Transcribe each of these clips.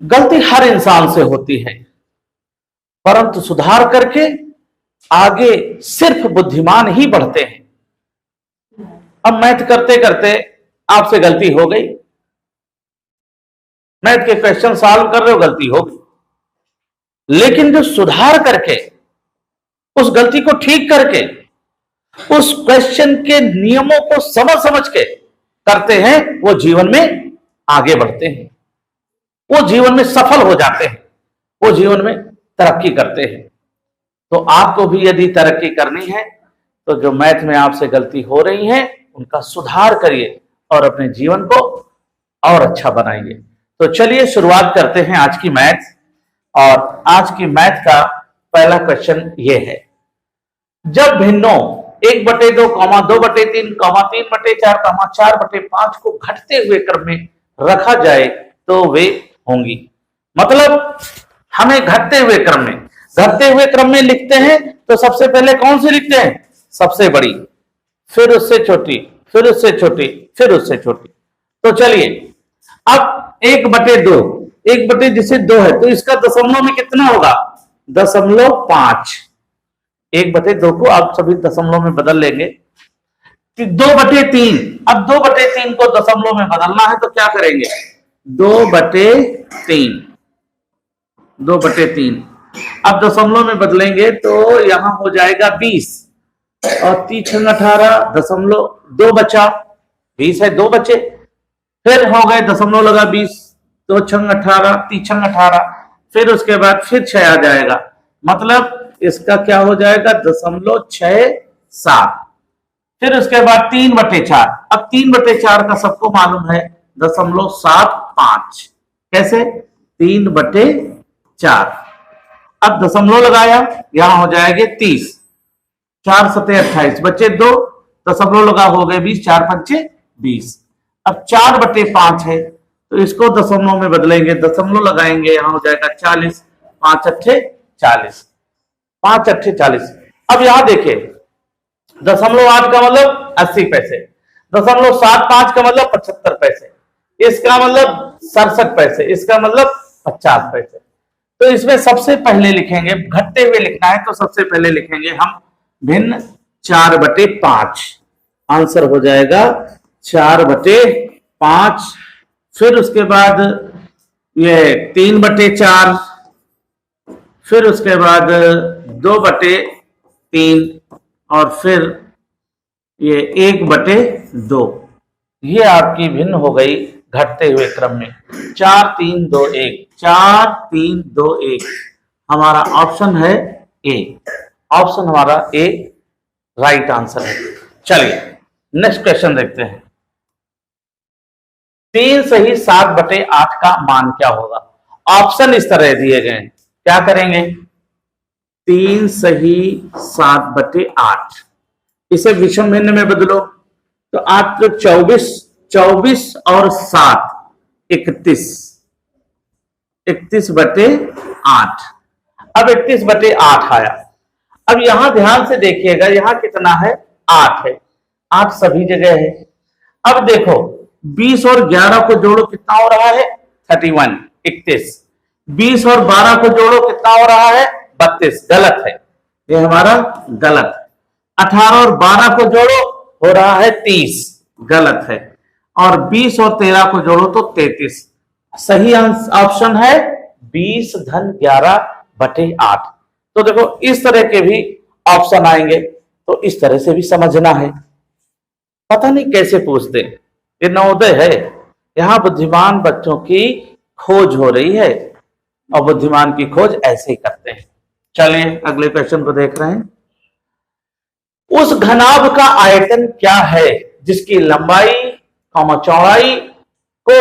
गलती हर इंसान से होती है, परंतु सुधार करके आगे सिर्फ बुद्धिमान ही बढ़ते हैं। अब मैथ करते करते आपसे गलती हो गई, मैथ के क्वेश्चन सॉल्व कर रहे हो, गलती हो गई, लेकिन जो सुधार करके उस गलती को ठीक करके उस क्वेश्चन के नियमों को समझ समझ के करते हैं, वो जीवन में आगे बढ़ते हैं, वो जीवन में सफल हो जाते हैं, वो जीवन में तरक्की करते हैं। तो आपको भी यदि तरक्की करनी है तो जो मैथ में आपसे गलती हो रही है उनका सुधार करिए और अपने जीवन को और अच्छा बनाइए। तो चलिए शुरुआत करते हैं आज की मैथ। और आज की मैथ का पहला क्वेश्चन ये है, जब भिन्नों 1/2, 2/3, 3/4, 4/5 को घटते हुए क्रम में रखा जाए तो वे होंगी। मतलब हमें घटते हुए क्रम में लिखते हैं तो सबसे पहले कौन सी लिखते हैं? सबसे बड़ी, फिर उससे छोटी, फिर उससे छोटी, फिर उससे छोटी। तो चलिए अब 1/2, 1/2 है तो इसका दशमलव में कितना होगा? 0.5। 1/2 को आप सभी दशमलव में बदल लेंगे कि 2/3। अब 2/3 को दशमलव में बदलना है तो क्या करेंगे? 2/3, 2/3। अब दशमलव में बदलेंगे तो यहां हो जाएगा 20 और 3 18 दशमलव 2 बचा, 20 है 2 बचे, फिर हो गए दशमलव लगा 20, 2 6 18, 3 18, फिर उसके बाद फिर 6 आ जाएगा, मतलब इसका क्या हो जाएगा? 0.67। फिर उसके बाद 3/4। अब 3/4 का सबको मालूम है 0.75। कैसे? 3/4। अब दशमलव लगाया, यहां हो जाएंगे 30, 4 7 28, बचे 2, दशमलव लगा हो गए 20, 4 5 20। अब 4/5 है तो इसको दशमलव में बदलेंगे, दशमलव लगाएंगे, यहां हो जाएगा 40, 5 8 40, 5 8 40। अब यहां देखिए 0.8 का मतलब 80 पैसे, 0.75 का मतलब 75 पैसे, इसका मतलब 67 पैसे, इसका मतलब 50 पैसे। तो इसमें सबसे पहले लिखेंगे, घटते हुए लिखना है तो सबसे पहले लिखेंगे हम भिन्न 4/5। आंसर हो जाएगा 4/5। फिर उसके बाद ये 3/4, फिर उसके बाद 2/3 और फिर ये 1/2। ये आपकी भिन्न हो गई घटते हुए क्रम में। 4 3 2 1, 4 3 2 1 हमारा ऑप्शन है ए। ऑप्शन हमारा ए राइट आंसर है। चलिए नेक्स्ट क्वेश्चन देखते हैं। 3 सही 7/8 का मान क्या होगा? ऑप्शन इस तरह दिए गए हैं, क्या करेंगे? 3 सही 7/8, इसे विषम भिन्न में बदलो तो 8 तो 24, 24 और 7 31, 31/8। अब 31/8 आया। अब यहां ध्यान से देखिएगा, यहां कितना है? 8 है, 8 सभी जगह है। अब देखो 20 और 11 को जोड़ो कितना हो रहा है? 31, 31। 20 और 12 को जोड़ो कितना हो रहा है? 32। गलत है, ये हमारा गलत है। 18 और 12 को जोड़ो हो रहा है 30, गलत है। और 20 और 13 को जोड़ो तो 33। सही ऑप्शन है 20 धन 11/8। तो देखो इस तरह के भी ऑप्शन आएंगे तो इस तरह से भी समझना है। पता नहीं कैसे पूछते, ये नवोदय है, यहां बुद्धिमान बच्चों की खोज हो रही है और बुद्धिमान की खोज ऐसे ही करते हैं। चलिए अगले क्वेश्चन को देख रहे हैं। उस घनाभ का आयतन क्या है जिसकी लंबाई चौड़ाई को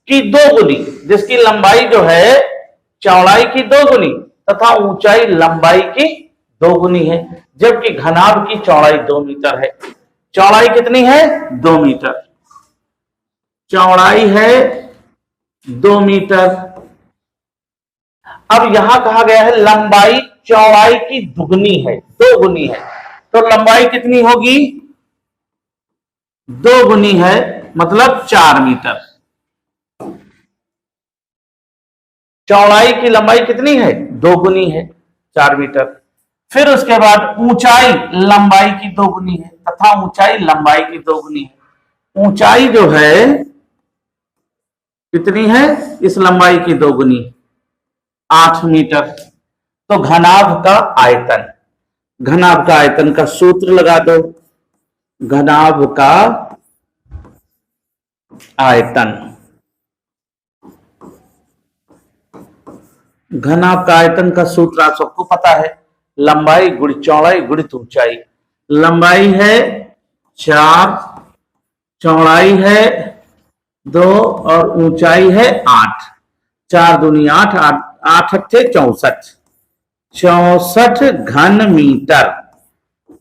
की 2 गुनी, जिसकी लंबाई जो है चौड़ाई की 2 गुनी तथा ऊंचाई लंबाई की 2 गुनी है, जबकि घनाभ की चौड़ाई 2 मीटर है। चौड़ाई कितनी है? 2 मीटर। चौड़ाई है 2 मीटर। अब यहां कहा गया है लंबाई चौड़ाई की दुगनी है, 2 गुनी है, तो लंबाई कितनी होगी? 2 गुनी है, मतलब 4 मीटर। चौड़ाई की लंबाई कितनी है, 2 गुनी है, 4 मीटर। फिर उसके बाद ऊंचाई लंबाई की 2 गुनी है, तथा ऊंचाई लंबाई की 2 गुनी है। ऊंचाई जो है कितनी है, इस लंबाई की 2 गुनी, 8 मीटर। तो घनाभ का आयतन, घनाभ का आयतन का सूत्र लगा दो। घनाभ का आयतन, घनाभ का आयतन का सूत्र आप सबको पता है, लंबाई गुणित चौड़ाई गुणित ऊंचाई। लंबाई है 4, चौड़ाई है 2 और ऊंचाई है 8। 4 दूनी 8, 8 अट्ठे 64, 64 घन मीटर।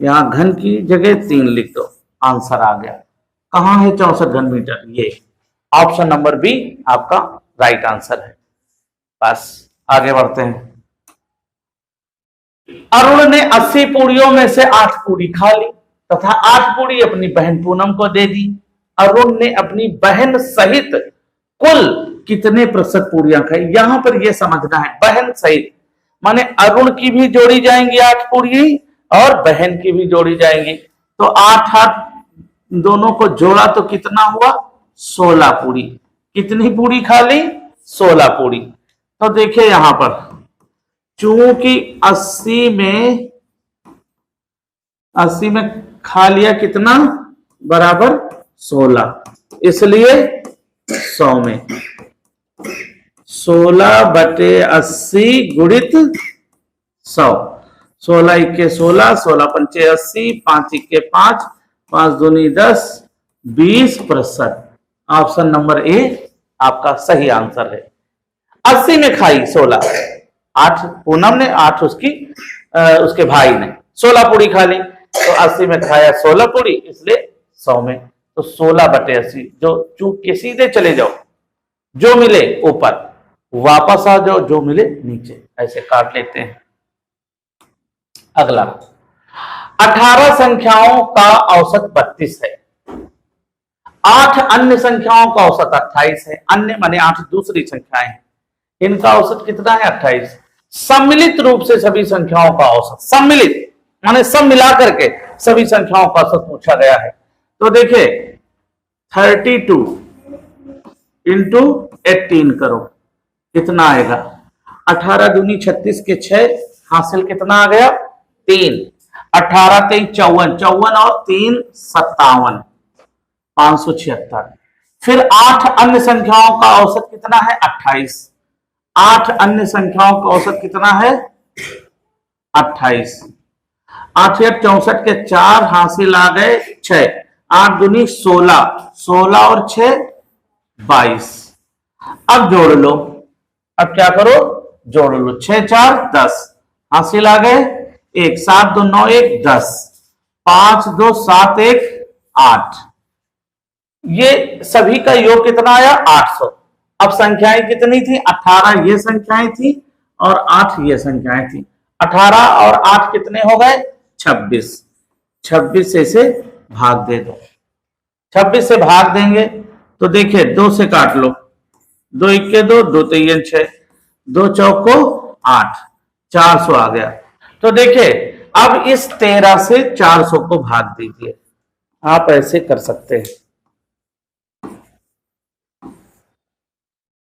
यहां घन की जगह 3 लिख दो, आंसर आ गया। कहां है 64 घन मीटर, ये ऑप्शन नंबर बी आपका राइट आंसर है। बस आगे बढ़ते हैं। अरुण ने 80 पूड़ियों में से 8 पूड़ी खा ली तथा 8 पूड़ी अपनी बहन पूनम को दे दी। अरुण ने अपनी बहन सहित कुल कितने प्रतिशत पूड़ियां खाई। यहां पर यह समझना है, बहन सहित माने अरुण की भी जोड़ी जाएंगी 8 पूड़ी और बहन की भी जोड़ी जाएंगी। तो 8 8 दोनों को जोड़ा तो कितना हुआ, 16 पूड़ी। कितनी पूड़ी खा ली, 16 पूड़ी। तो देखिए यहां पर चूंकि 80 में खा लिया कितना, बराबर 16, इसलिए 100 में 16/80 गुणित 100। 16 इक्के 16, 16 पंचे 80, 5 इक्के 5, 5 दूनी 10, 20%। ऑप्शन नंबर ए आपका सही आंसर है। 80 में खाई 16, 8 पूनम ने, 8 उसके भाई ने 16 पूड़ी खा ली। तो 80 में खाया 16 पूड़ी, इसलिए 100 में। तो 16/80, जो चूक के सीधे चले जाओ, जो मिले ऊपर, वापस आ जाओ, जो मिले नीचे, ऐसे काट लेते हैं। अगला 18 संख्याओं का औसत 32 है। 8 अन्य संख्याओं का औसत 28 है। अन्य माने 8 दूसरी संख्याएं हैं, इनका औसत कितना है, 28। सम्मिलित रूप से सभी संख्याओं का औसत, सम्मिलित माने सब मिलाकर के सभी संख्याओं का औसत पूछा गया है। तो देखिए 32 इंटू 18 करो, कितना आएगा, 18 दूनी 36 के 6, हासिल कितना आ गया, 3। 18 3 54, 54 और 3 57, 576। फिर 8 अन्य संख्याओं का औसत कितना है, 28। 8 अन्य संख्याओं का औसत कितना है, 28। 8 या 64 के 4, हासिल आ गए 6। 8 दूनी 16, 16 और 6 22। अब जोड़ लो, अब क्या करो, जोड़ लो, 6 4 10, हासिल आ गए 1, 7 2 9 1 10, 5 2 7 1 8। ये सभी का योग कितना आया, 800। अब संख्याएं कितनी थी, 18 ये संख्याएं थी और 8 ये संख्याएं थी। 18 और 8 कितने हो गए, 26। 26 से इसे भाग दे दो, 26 से भाग देंगे तो देखिए 2 से काट लो, 2 इक्के 2, 2 3 6, 2 चौको 8, 400 आ गया। तो देखिए अब इस 13 से 400 को भाग दीजिए, आप ऐसे कर सकते हैं।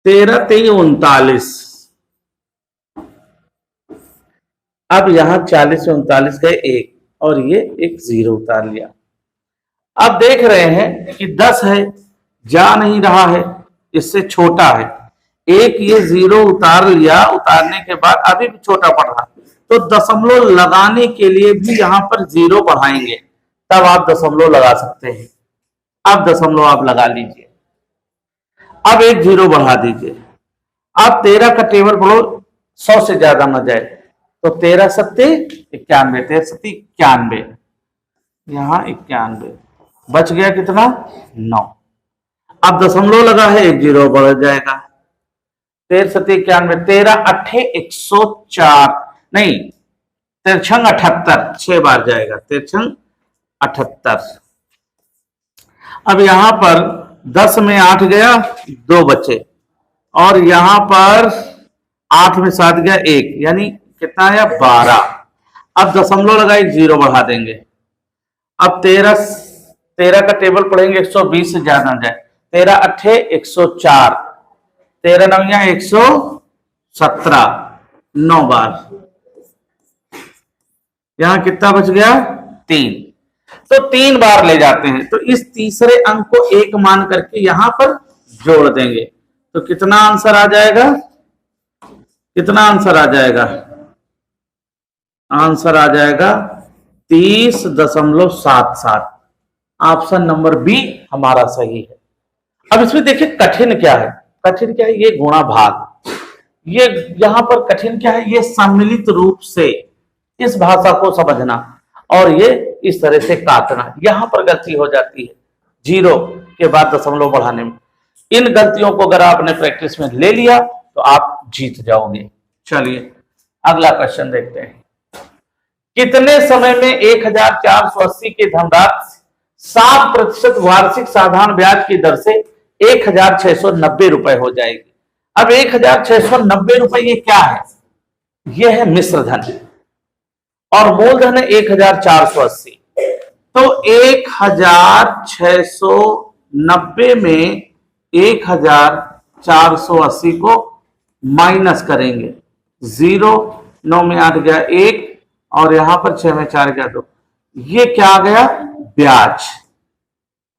13 3 39, अब यहां 40 से 39 गए 1 और ये एक 0 उतार लिया। अब देख रहे हैं कि 10 है, जा नहीं रहा है, इससे छोटा है। एक ये 0 उतार लिया, उतारने के बाद अभी भी छोटा पड़ रहा, तो दशमलव लगाने के लिए भी यहां पर 0 बढ़ाएंगे, तब आप दशमलव लगा सकते हैं। अब दशमलव आप लगा लीजिए, अब एक 0 बढ़ा दीजिए। अब 13 का टेबल पढ़ो, 100 से ज्यादा न जाए, तो 13 सत्ते 91, 13 सत्ते 91, यहां 91, बच गया कितना, 9। अब दशमलव लगा है, एक 0 बढ़ जाएगा, 13 सत्ते 91, 13 अट्ठे 104, नहीं 13 78, 6 बार जाएगा, 13 78। अब यहां पर 10 में 8 गया, 2 बचे, और यहां पर 8 में 7 गया 1, यानी कितना आया 12। अब दशमलव लगाए 0 बढ़ा देंगे। अब 13 का टेबल पढ़ेंगे 120 से ज्यादा ना जाए। 13 अट्ठे 104, 13 नौया 117, 9 बार। यहां कितना बच गया 3। तो 3 बार ले जाते हैं, तो इस तीसरे अंक को 1 मान करके यहां पर जोड़ देंगे। तो कितना आंसर आ जाएगा, कितना आंसर आ जाएगा, आंसर आ जाएगा 30.77। ऑप्शन नंबर बी हमारा सही है। अब इसमें देखिए कठिन क्या है, कठिन क्या है, ये गुणा भाग। ये यहां पर कठिन क्या है, ये सम्मिलित रूप से इस भाषा को समझना और ये इस तरह से काटना, यहां पर गलती हो जाती है 0 के बाद दशमलव बढ़ाने में। इन गलतियों को अगर आपने प्रैक्टिस में ले लिया तो आप जीत जाओगे। चलिए अगला क्वेश्चन देखते हैं। कितने समय में 1480 की धनराशि 7% वार्षिक साधारण ब्याज की दर से 1690 रुपए हो जाएगी। अब 1690 रुपए ये क्या है, ये है मिश्र धन और मूलधन है 1480। तो 1690 में 1480 को माइनस करेंगे। 0 9 में 8 गया 1 और यहां पर 6 में 4 गया 2। ये क्या आ गया ब्याज,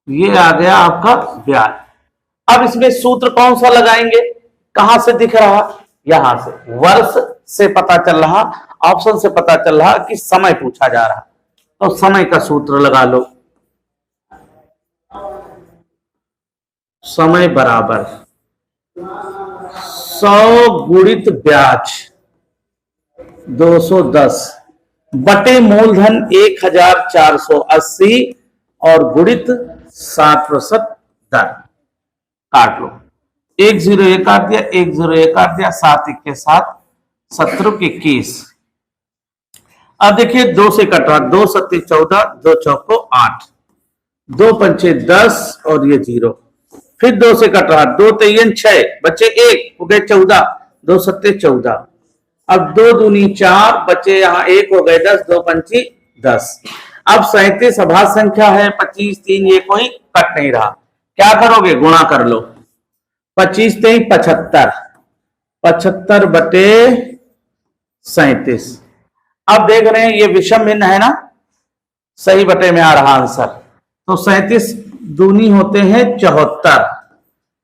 ये आ गया आपका ब्याज। अब इसमें सूत्र कौन सा लगाएंगे, कहां से दिख रहा, यहां से वर्ष से पता चल रहा, ऑप्शन से पता चल रहा कि समय पूछा जा रहा, तो समय का सूत्र लगा लो। समय बराबर 100 गुणित ब्याज 210 बटे मूलधन 1480 और गुणित 7% दर। काट लो, 1 0 1 काट दिया, 1 0 1 काट दिया, 7 1 के 7 17 के 21। अब देखिए 2 से कट रहा, 2 7 14, 2 चौको 8, 2 पंचे 10 और ये 0। फिर 2 से कट रहा, 2 3 6 बचे 1 हो गए 14, 2 7 14। अब 2 दूनी 4 बचे यहां 1 हो गए 10, 2 पंची 10। अब 37 अभाज्य संख्या है, 25 3 ये कोई कट नहीं रहा, क्या करोगे गुणा कर लो। 25 3 75, 75 बटे 37। अब देख रहे हैं ये विषम भिन्न है ना, सही बटे में आ रहा आंसर। तो 37 दूनी होते हैं 74,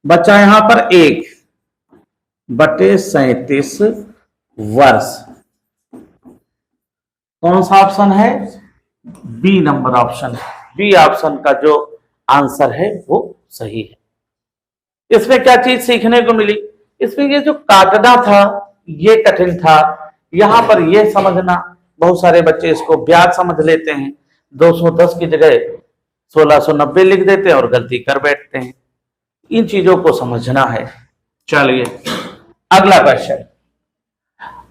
बचा यहां पर 1 बटे 37 वर्ष। कौन सा ऑप्शन है, बी नंबर ऑप्शन है। बी ऑप्शन का जो आंसर है वो सही है। इसमें क्या चीज सीखने को मिली, इसमें ये जो काटना था ये कठिन था, यहां पर ये समझना, बहुत सारे बच्चे इसको ब्याज समझ लेते हैं, 210 की जगह 1690 लिख देते हैं और गलती कर बैठते हैं। इन चीजों को समझना है। चलिए अगला क्वेश्चन,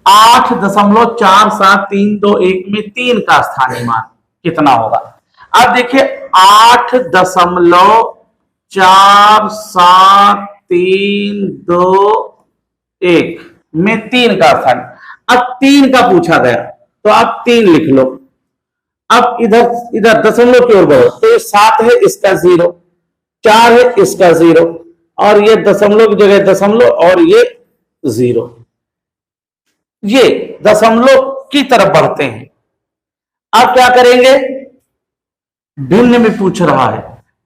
8.4731 में 3 का स्थानीय मान कितना होगा। अब देखिए 8.4731 में 3 का स्थान, अब 3 का पूछा गया तो आप 3 लिख लो। अब इधर दशमलव की ओर बढ़ो, तो ये 7 है इसका 0, 4 है इसका 0 और ये दशमलव की जगह दशमलव और ये 0, ये दशमलव की तरफ बढ़ते हैं। अब क्या करेंगे, भिन्न में पूछ रहा है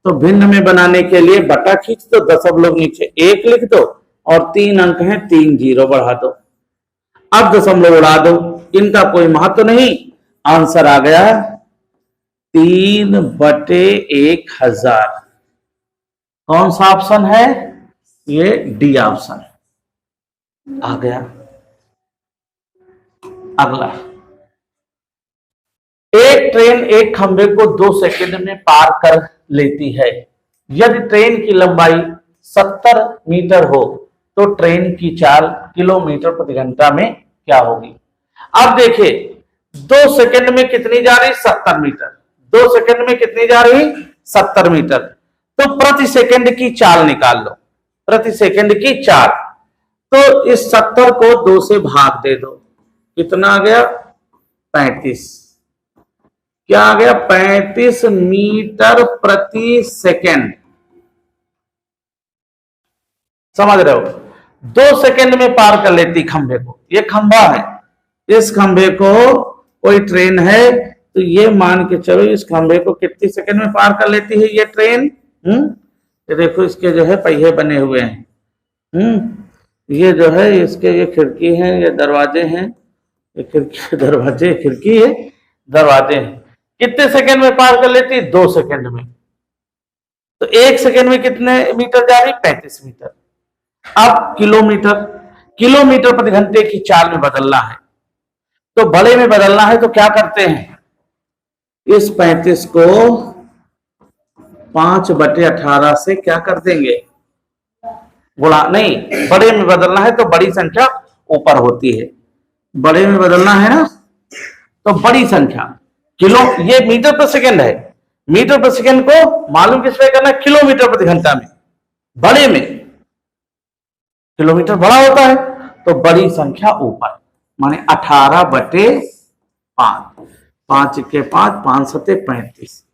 तो भिन्न में बनाने के लिए बटा खींच दो, दशमलव नीचे 1 लिख दो और 3 अंक हैं, 3 0 बढ़ा दो। अब दशमलव उड़ा दो, इनका कोई महत्व नहीं, आंसर आ गया 3/1000। कौन सा ऑप्शन है, ये डी ऑप्शन आ गया। अगला, एक ट्रेन एक खंभे को 2 सेकंड में पार कर लेती है। यदि ट्रेन की लंबाई 70 मीटर हो तो ट्रेन की चाल किलोमीटर प्रति घंटा में क्या होगी। अब देखिए 2 सेकंड में कितनी जा रही, 70 मीटर। 2 सेकंड में कितनी जा रही, 70 मीटर। तो प्रति सेकंड की चाल निकाल लो, प्रति सेकंड की चाल। तो इस 70 को 2 से भाग दे दो, कितना आ गया 35। क्या आ गया 35 मीटर प्रति सेकेंड। समझ रहे हो, 2 सेकेंड में पार कर लेती खंभे को। ये खंभा है, इस खंभे को कोई ट्रेन है तो ये मान के चलो इस खंभे को कितनी सेकंड में पार कर लेती है ये ट्रेन। ये देखो इसके जो है पहिए बने हुए हैं। ये जो है इसके ये खिड़की है, ये दरवाजे हैं, ये खिड़की दरवाजे खिड़की है दरवाजे हैं। कितने सेकंड में पार कर लेती है 2 सेकंड में। तो 1 सेकंड में कितने मीटर जा रही 35 मीटर। अब किलोमीटर प्रति घंटे की चाल में बदलना है, तो बड़े में बदलना है तो क्या करते हैं, इस 35 को 5/18 से क्या कर देंगे गुणा। नहीं, बड़े में बदलना है तो बड़ी संख्या ऊपर होती है, बड़े में बदलना है ना तो बड़ी संख्या। किलो, ये मीटर पर सेकंड है, मीटर पर सेकंड को मालूम किस पे करना है किलोमीटर प्रति घंटा में। बड़े में किलोमीटर बड़ा होता है तो बड़ी संख्या ऊपर, माने 18/5। 5 के 5, 5 सत्ते 35,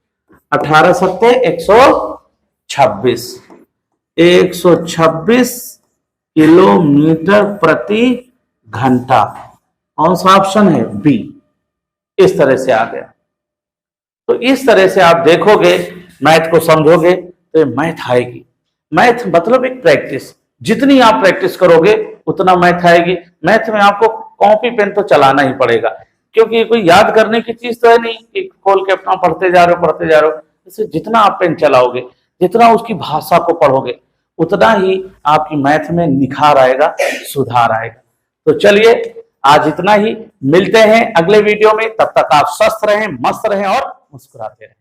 18 सत्ते 126, 126 किलोमीटर प्रति घंटा। कौन सा ऑप्शन है बी। इस तरह से आ गया। तो इस तरह से आप देखोगे, मैथ को समझोगे तो मैथ आएगी। मैथ मतलब एक प्रैक्टिस, जितनी आप प्रैक्टिस करोगे उतना मैथ आएगी। मैथ में आपको कॉपी पेन तो चलाना ही पड़ेगा, क्योंकि कोई याद करने की चीज तो है नहीं कि खोल के अपना पढ़ते जा रहे हो। इससे जितना आप पेन चलाओगे, जितना उसकी भाषा को पढ़ोगे, उतना ही आपकी मैथ में निखार आएगा, सुधार आएगा। तो चलिए आज इतना ही, मिलते हैं अगले वीडियो में। तब तक आप स्वस्थ रहें, मस्त रहें और मुस्कुराते रहें।